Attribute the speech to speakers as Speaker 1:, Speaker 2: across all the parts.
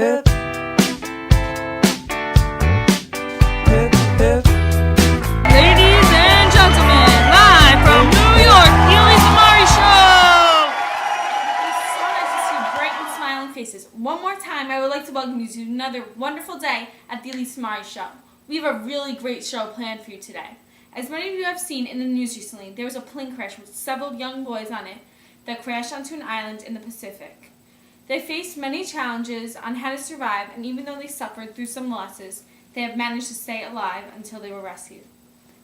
Speaker 1: hip. Hip, hip.
Speaker 2: Ladies and gentlemen, live from New York, the Elise Amari Show! It's so nice to see bright and smiling faces. One more time, I would like to welcome you to another wonderful day at the Elise Amari Show. We have a really great show planned for you today. As many of you have seen in the news recently, there was a plane crash with several young boys on it that crashed onto an island in the Pacific. They faced many challenges on how to survive, and even though they suffered through some losses, they have managed to stay alive until they were rescued.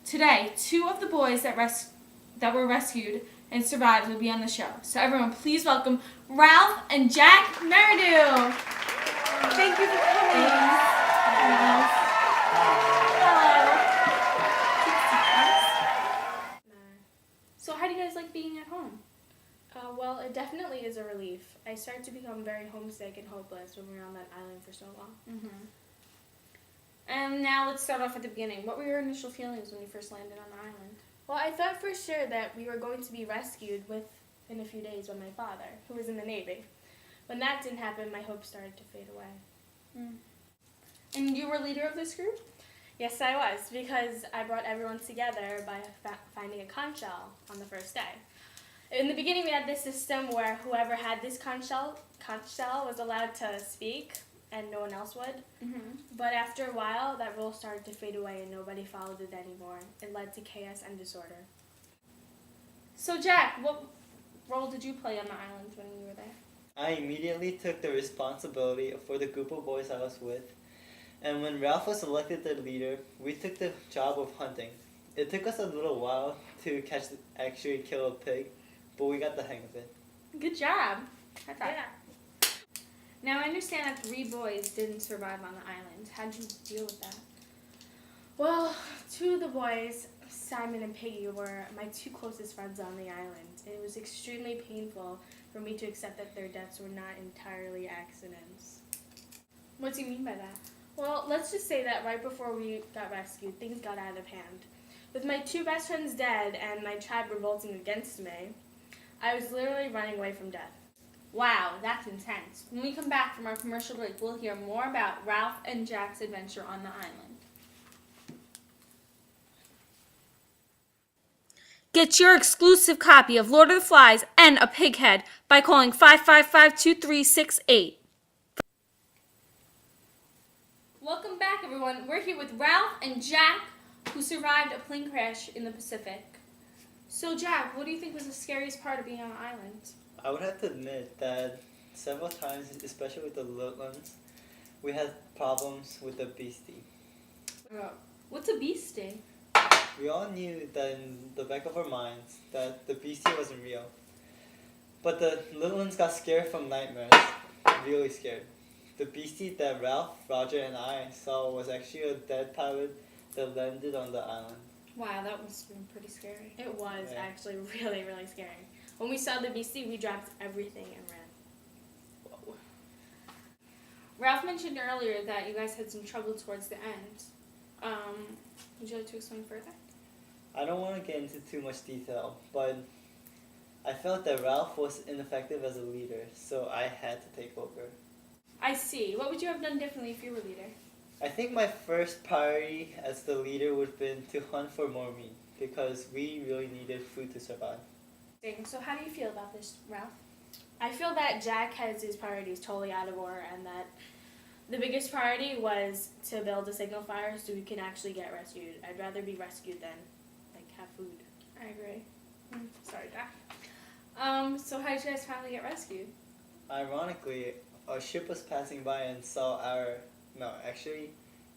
Speaker 2: Today, two of the boys that were rescued and survived will be on the show. So everyone, please welcome Ralph and Jack Meridew. Thank you for coming. Hello. So how do you guys like being at home?
Speaker 3: Well, it definitely is a relief. I start to become very homesick and hopeless when we're on that island for so long.
Speaker 2: And now let's start off at the beginning. What were your initial feelings when you first landed on the island?
Speaker 3: Well, I thought for sure that we were going to be rescued within a few days by my father, who was in the Navy. When that didn't happen, my hopes started to fade away.
Speaker 2: And you were leader of this group?
Speaker 3: Yes, I was, because I brought everyone together by finding a conch shell on the first day. In the beginning, we had this system where whoever had this conch shell was allowed to speak, and no one else would. But after a while, that rule started to fade away, and nobody followed it anymore. It led to chaos and disorder.
Speaker 2: So Jack, what role did you play on the island when you were there?
Speaker 4: I immediately took the responsibility for the group of boys I was with, and when Ralph was elected the leader, we took the job of hunting. It took us a little while to actually kill a pig, but we got the hang of it.
Speaker 2: Good job.
Speaker 3: Yeah.
Speaker 2: Now I understand that 3 boys didn't survive on the island. How did you deal with that?
Speaker 3: Well, 2 of the boys, Simon and Piggy, were my 2 closest friends on the island. It was extremely painful for me to accept that their deaths were not entirely accidents.
Speaker 2: What do you mean by that?
Speaker 3: Well, let's just say that right before we got rescued, things got out of hand. With my 2 best friends dead and my tribe revolting against me, I was literally running away from death.
Speaker 2: Wow, that's intense. When we come back from our commercial break, we'll hear more about Ralph and Jack's adventure on the island. Get your exclusive copy of Lord of the Flies and A Pighead by calling 555-2368. Welcome back, everyone. We're here with Ralph and Jack, who survived a plane crash in the Pacific. So, Jack, what do you think was the scariest part of being on the island?
Speaker 4: I would have to admit that several times, especially with the little ones, we had problems with the beastie.
Speaker 2: What's a beastie?
Speaker 4: We all knew that in the back of our minds that the beastie wasn't real. But the little ones got scared from nightmares, really scared. The beastie that Ralph, Roger, and I saw was actually a dead pilot that landed on the island.
Speaker 2: Wow, that must have been pretty scary.
Speaker 3: It was
Speaker 4: Yeah.
Speaker 3: actually really, really scary. When we saw the beastie, we dropped everything and ran.
Speaker 2: Whoa. Ralph mentioned earlier that you guys had some trouble towards the end. Would you like to explain further?
Speaker 4: I don't want to get into too much detail, but I felt that Ralph was ineffective as a leader, so I had to take over.
Speaker 2: I see. What would you have done differently if you were leader?
Speaker 4: I think my first priority as the leader would have been to hunt for more meat, because we really needed food to survive.
Speaker 2: So how do you feel about this, Ralph?
Speaker 3: I feel that Jack has his priorities totally out of order, and that the biggest priority was to build a signal fire so we can actually get rescued. I'd rather be rescued than have food.
Speaker 2: I agree. Sorry, Jack. So how did you guys finally get rescued?
Speaker 4: Ironically, a ship was passing by and saw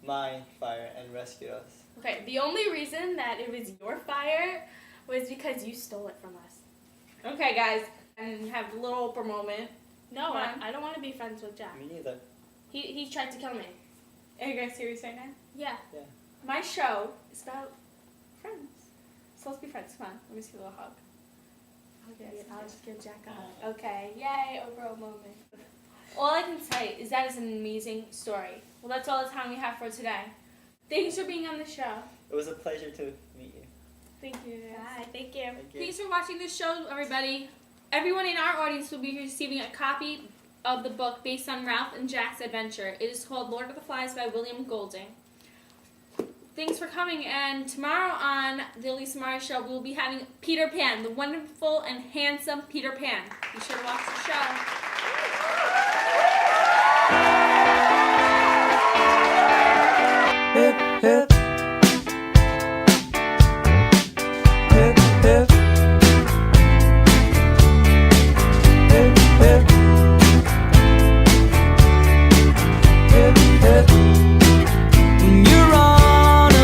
Speaker 4: my fire and rescued us.
Speaker 3: Okay, the only reason that it was your fire was because you stole it from us.
Speaker 2: Okay, guys, and have a little Oprah moment.
Speaker 3: No,
Speaker 2: Come on.
Speaker 3: I don't want to be friends with Jack.
Speaker 4: Me neither.
Speaker 3: He tried to kill me.
Speaker 2: Are you guys serious right now?
Speaker 3: Yeah.
Speaker 2: My show is about friends. So let's be friends. Come on, let me see a little hug.
Speaker 3: I'll just give Jack a hug. Okay, yay, Oprah moment.
Speaker 2: All I can say is that is an amazing story. Well, that's all the time we have for today. Thanks for being on the show.
Speaker 4: It was a pleasure to meet you.
Speaker 2: Thank you, guys.
Speaker 3: Bye, thank you.
Speaker 4: Thank you.
Speaker 2: Thanks for watching this show, everybody. Everyone in our audience will be receiving a copy of the book based on Ralph and Jack's adventure. It is called Lord of the Flies by William Golding. Thanks for coming, and tomorrow on the Elisa Mari Show, we will be having Peter Pan, the wonderful and handsome Peter Pan. Be sure to watch the show.